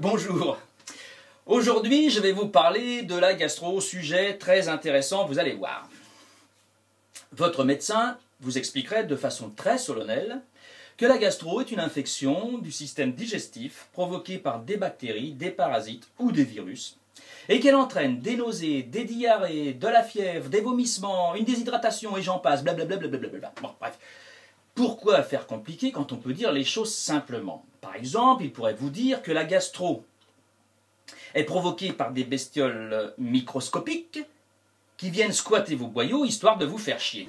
Bonjour. Aujourd'hui, je vais vous parler de la gastro, sujet très intéressant, vous allez voir. Votre médecin vous expliquerait de façon très solennelle que la gastro est une infection du système digestif provoquée par des bactéries, des parasites ou des virus et qu'elle entraîne des nausées, des diarrhées, de la fièvre, des vomissements, une déshydratation et j'en passe, blablabla. Bon, bref. Pourquoi faire compliqué quand on peut dire les choses simplement? Par exemple, il pourrait vous dire que la gastro est provoquée par des bestioles microscopiques qui viennent squatter vos boyaux histoire de vous faire chier.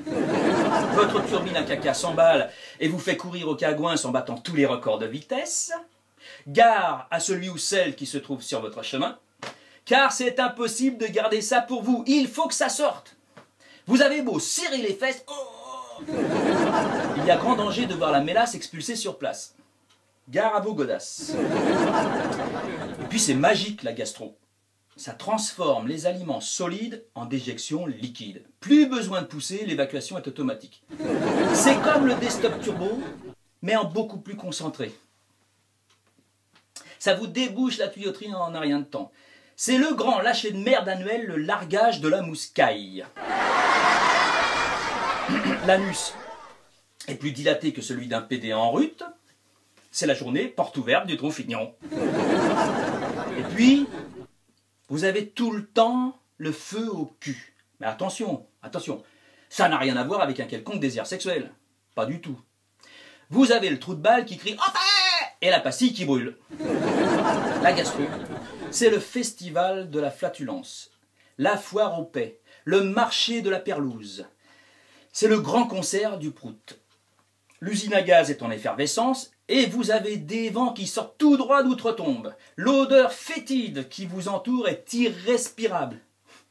Votre turbine à caca s'emballe et vous fait courir au cagouin en battant tous les records de vitesse. Gare à celui ou celle qui se trouve sur votre chemin, car c'est impossible de garder ça pour vous. Il faut que ça sorte. Vous avez beau serrer les fesses, il y a grand danger de voir la mélasse expulsée sur place. Gare à vos godasses. Et puis c'est magique la gastro. Ça transforme les aliments solides en déjections liquides. Plus besoin de pousser, l'évacuation est automatique. C'est comme le Desktop Turbo, mais en beaucoup plus concentré. Ça vous débouche la tuyauterie en un rien de temps. C'est le grand lâcher de merde annuel, le largage de la mouscaille. L'anus est plus dilaté que celui d'un PD en rut. C'est la journée porte ouverte du trou fignon. Et puis, vous avez tout le temps le feu au cul. Mais attention, attention, ça n'a rien à voir avec un quelconque désir sexuel. Pas du tout. Vous avez le trou de balle qui crie « Enfin !» et la pastille qui brûle. La gastro, c'est le festival de la flatulence, la foire aux paix, le marché de la perlouse. C'est le grand concert du prout. L'usine à gaz est en effervescence et vous avez des vents qui sortent tout droit d'outre-tombe. L'odeur fétide qui vous entoure est irrespirable.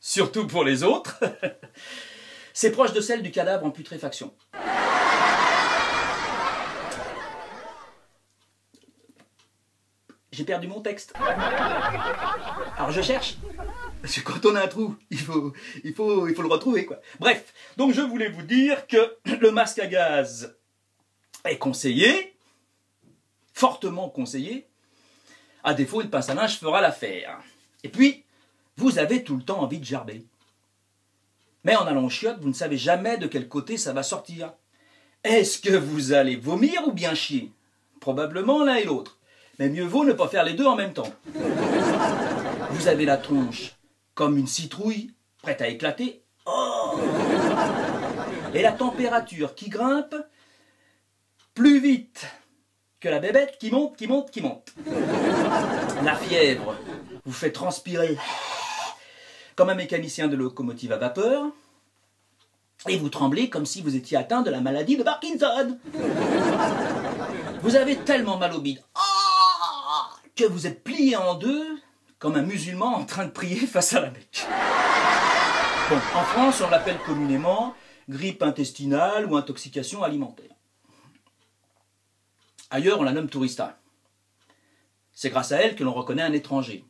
Surtout pour les autres. C'est proche de celle du cadavre en putréfaction. J'ai perdu mon texte. Alors je cherche. Parce que quand on a un trou, il faut le retrouver, quoi. Bref, donc je voulais vous dire que le masque à gaz est conseillé, fortement conseillé. À défaut, une pince à linge fera l'affaire. Et puis, vous avez tout le temps envie de gerber. Mais en allant aux chiottes, vous ne savez jamais de quel côté ça va sortir. Est-ce que vous allez vomir ou bien chier? Probablement l'un et l'autre. Mais mieux vaut ne pas faire les deux en même temps. Vous avez la tronche comme une citrouille, prête à éclater. Oh! Et la température qui grimpe plus vite que la bébête qui monte, qui monte, qui monte. La fièvre vous fait transpirer comme un mécanicien de locomotive à vapeur. Et vous tremblez comme si vous étiez atteint de la maladie de Parkinson. Vous avez tellement mal au bide que vous êtes plié en deux comme un musulman en train de prier face à la Mecque. Bon, en France, on l'appelle communément grippe intestinale ou intoxication alimentaire. Ailleurs, on la nomme tourista. C'est grâce à elle que l'on reconnaît un étranger.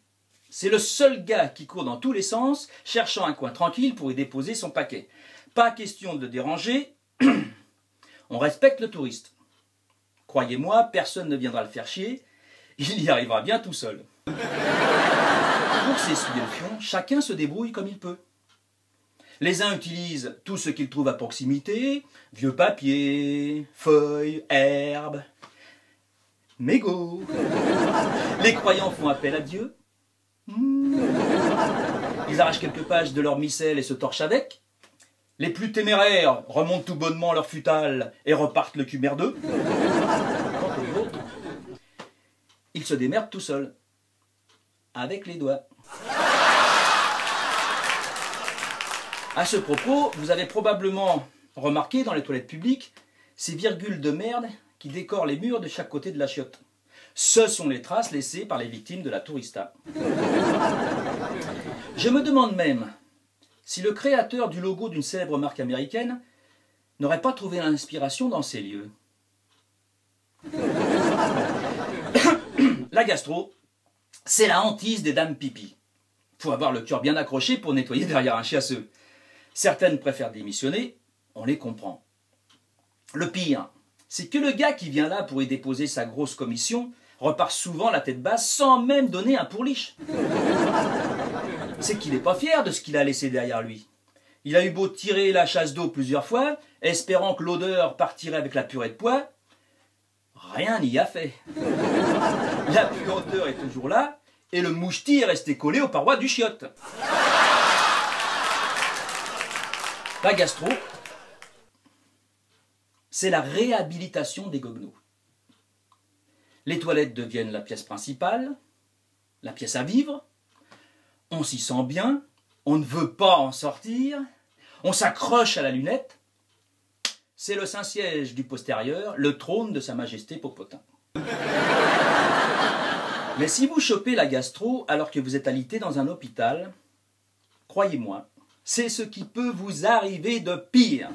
C'est le seul gars qui court dans tous les sens, cherchant un coin tranquille pour y déposer son paquet. Pas question de le déranger, on respecte le touriste. Croyez-moi, personne ne viendra le faire chier, il y arrivera bien tout seul. Pour s'essuyer le fion, chacun se débrouille comme il peut. Les uns utilisent tout ce qu'ils trouvent à proximité, vieux papier, feuilles, herbes, mégots. Les croyants font appel à Dieu. Ils arrachent quelques pages de leur missel et se torchent avec. Les plus téméraires remontent tout bonnement leur futale et repartent le cul merdeux. Quant aux autres, ils se démerdent tout seuls, avec les doigts. À ce propos, vous avez probablement remarqué dans les toilettes publiques ces virgules de merde qui décorent les murs de chaque côté de la chiotte. Ce sont les traces laissées par les victimes de la tourista. Je me demande même si le créateur du logo d'une célèbre marque américaine n'aurait pas trouvé l'inspiration dans ces lieux. La gastro, c'est la hantise des dames pipi. Faut avoir le cœur bien accroché pour nettoyer derrière un chiasseux. Certaines préfèrent démissionner, on les comprend. Le pire, c'est que le gars qui vient là pour y déposer sa grosse commission repart souvent la tête basse sans même donner un pourliche. C'est qu'il n'est pas fier de ce qu'il a laissé derrière lui. Il a eu beau tirer la chasse d'eau plusieurs fois, espérant que l'odeur partirait avec la purée de pois. Rien n'y a fait. La puanteur est toujours là et le mouchetis est resté collé aux parois du chiotte. La gastro, c'est la réhabilitation des goguenaux. Les toilettes deviennent la pièce principale, la pièce à vivre. On s'y sent bien, on ne veut pas en sortir, on s'accroche à la lunette. C'est le Saint-Siège du postérieur, le trône de Sa Majesté Popotin. Mais si vous chopez la gastro alors que vous êtes alité dans un hôpital, croyez-moi, c'est ce qui peut vous arriver de pire.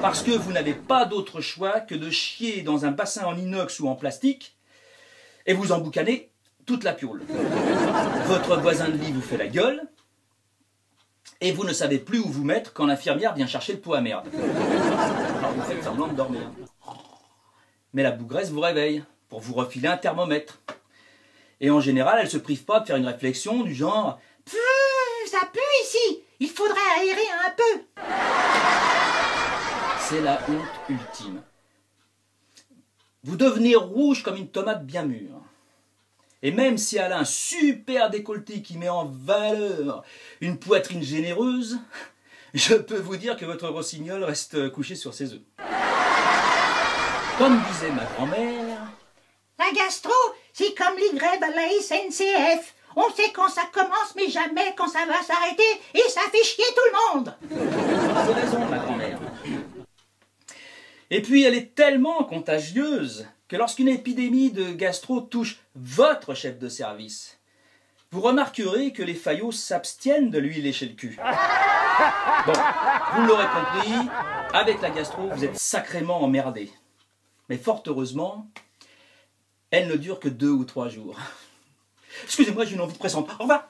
Parce que vous n'avez pas d'autre choix que de chier dans un bassin en inox ou en plastique et vous emboucanez toute la piaule. Votre voisin de lit vous fait la gueule et vous ne savez plus où vous mettre quand l'infirmière vient chercher le pot à merde. Alors vous faites semblant de dormir. Mais la bougresse vous réveille pour vous refiler un thermomètre. Et en général, elle ne se prive pas de faire une réflexion du genre « Ça pue ici, il faudrait aérer un peu !» C'est la honte ultime. Vous devenez rouge comme une tomate bien mûre. Et même si elle a un super décolleté qui met en valeur une poitrine généreuse, je peux vous dire que votre rossignol reste couché sur ses œufs. Comme disait ma grand-mère... La gastro, c'est comme les grèves à la SNCF. On sait quand ça commence, mais jamais quand ça va s'arrêter, et ça fait chier tout le monde. Vous avez raison, ma grand-mère. Et puis, elle est tellement contagieuse que lorsqu'une épidémie de gastro touche votre chef de service, vous remarquerez que les faillots s'abstiennent de lui lécher le cul. Bon, vous l'aurez compris, avec la gastro, vous êtes sacrément emmerdé. Mais fort heureusement, elle ne dure que 2 ou 3 jours. Excusez-moi, j'ai une envie pressante. Au revoir.